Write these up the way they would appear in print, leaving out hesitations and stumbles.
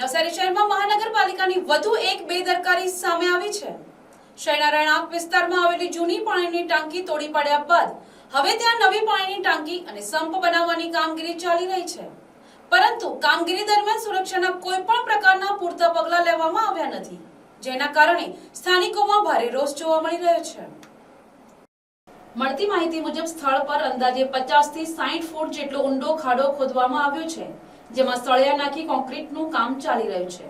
નવસારી શહેરમાં મહાનગરપાલિકાની વધુ એક બેદરકારી સામે આવી છે। શહેરના રહેણાંક વિસ્તારમાં આવેલી જૂની પાણીની ટાંકી તોડી પાડ્યા બાદ હવે ત્યાં નવી પાણીની ટાંકી અને સંપ બનાવવાની કામગીરી ચાલી રહી છે, પરંતુ કામગીરી દરમિયાન સુરક્ષાના કોઈ પણ પ્રકારના પૂરતા પગલાં લેવામાં આવ્યા નથી, જેના કારણે સ્થાનિકોમાં ભારે રોષ જોવા મળી રહ્યો છે। મળતી માહિતી મુજબ સ્થળ પર અંદાજે 50 થી 60 ફૂટ જેટલો ઊંડો ખાડો ખોદવામાં આવ્યો છે, જેમાં સળિયા નાખી કોન્ક્રીટનું કામ ચાલી રહ્યું છે।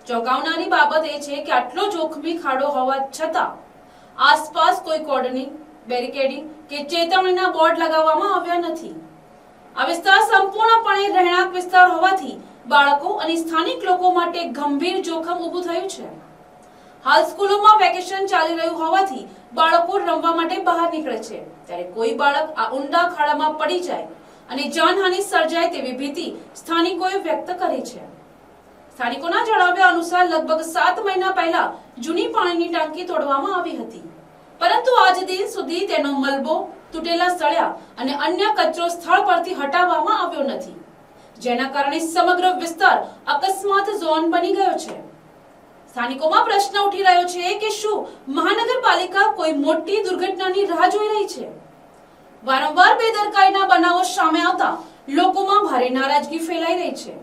ચોંકાવનારી બાબત એ છે કે આટલો જોખમી ખાડો હોવા છતાં આસપાસ કોઈ કોર્ડનિંગ, બેરિકેડિંગ કે ચેતવણીના બોર્ડ લગાવવામાં આવ્યા નથી। આ વિસ્તાર સંપૂર્ણપણે રહેણાંક વિસ્તાર હોવાથી બાળકો અને સ્થાનિક લોકો માટે ગંભીર જોખમ ઊભું થયું છે। હાલ સ્કૂલોમાં વેકેશન ચાલી રહ્યું હોવાથી બાળકો રમવા માટે બહાર નીકળે છે, ત્યારે કોઈ બાળક આ ઊંડા ખાડામાં પડી જાય અને જાનહાનિ સર્જાય તેવી ભીતિ સ્થાનિકોએ વ્યક્ત કરી છે। સ્થાનિકોના જણાવ્યા અનુસાર લગભગ 7 મહિના પહેલા જૂની પાણીની ટાંકી તોડવામાં આવી હતી, પરંતુ આજ દિન સુધી તેનો મલબો, તૂટેલા સળિયા અને અન્ય કચરો સ્થળ પરથી હટાવવામાં આવ્યો નથી, જેના કારણે સમગ્ર વિસ્તાર અકસ્માત ઝોન બની ગયો છે। સ્થાનિકોમાં પ્રશ્ન ઉઠી રહ્યો છે કે શું મહાનગરપાલિકા કોઈ મોટી દુર્ઘટનાની રાહ જોઈ રહી છે? વારંવાર બેદરકારીના બનાવો સામે આવતા લોકોમાં ભારે નારાજગી ફેલાઈ રહી છે।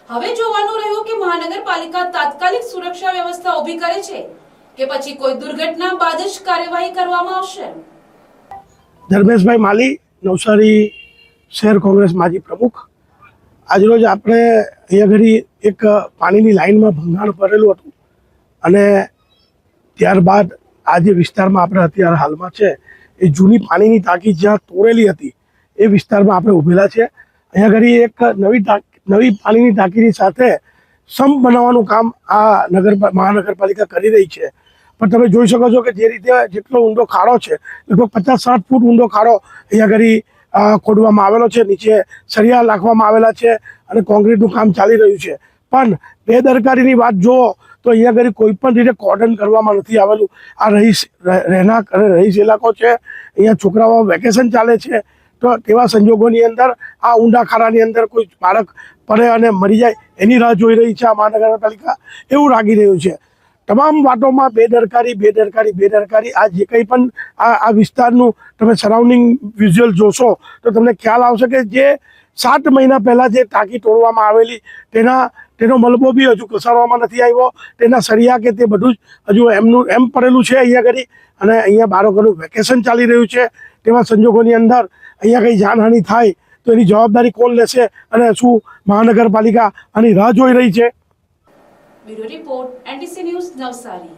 હવે જોવાનું રહ્યું કે મહાનગરપાલિકા તાત્કાલિક સુરક્ષા વ્યવસ્થા ઊભી કરે છે કે પછી કોઈ દુર્ઘટના બાદ જ કાર્યવાહી કરવામાં આવશે। ધર્મેશભાઈ માલી, નવસારી શહેર કોંગ્રેસ માજી પ્રમુખ। આજરોજ આપણે અહીંયા ઘડી એક પાણીની લાઇનમાં ભંગાણ ભરેલું હતું અને ત્યારબાદ આ જે વિસ્તારમાં આપણે અત્યારે હાલમાં છે એ જૂની પાણીની ટાંકી જ્યાં તોડેલી હતી એ વિસ્તારમાં આપણે ઊભેલા છે। અહીંયા ઘડી એક નવી પાણીની ટાંકીની સાથે સંપ બનાવવાનું કામ આ મહાનગરપાલિકા કરી રહી છે, પણ તમે જોઈ શકો છો કે જે રીતે જેટલો ઊંડો ખાડો છે, લગભગ 50-60 ફૂટ ઊંડો ખાડો અહીંયા ઘડી ખોદવામાં આવેલો છે, નીચે સળિયા નાખવામાં આવેલા છે અને કોન્ક્રીટનું કામ ચાલી રહ્યું છે। પણ બેદરકારીની વાત જુઓ તો અહીંયા ઘડી કોઈ પણ રીતે કોર્ડન કરવામાં નથી આવેલું। આ રહેણાંક અને રહીશ ઇલાકો છે, અહીંયા છોકરાઓ વેકેશન ચાલે છે, તો તેવા સંજોગોની અંદર આ ઊંડા ખાડાની અંદર કોઈ બાળક પડે અને મરી જાય એની રાહ જોઈ રહી છે આ મહાનગરપાલિકા, એવું લાગી રહ્યું છે। તમામ વાતોમાં બેદરકારી। આ જે કંઈ પણ આ વિસ્તારનું તમે સરાઉન્ડિંગ વિઝ્યુઅલ જોશો તો તમને ખ્યાલ આવશે કે જે 7 મહિના પહેલાં જે ટાંકી તોડવામાં આવેલી તેનો મલબો બી હજુ ઘસાડવામાં નથી આવ્યો, તેના સળિયા કે તે બધું જ હજુ એમ પડેલું છે અહીંયા ઘડી, અને અહીંયા બાળકોનું વેકેશન ચાલી રહ્યું છે। તેવા સંજોગોની અંદર અહીંયા કંઈ જાનહાનિ થાય તો એની જવાબદારી કોણ લેશે અને શું મહાનગરપાલિકા આની રાહ જોઈ રહી છે? Bureau report, NTC news, Navsari.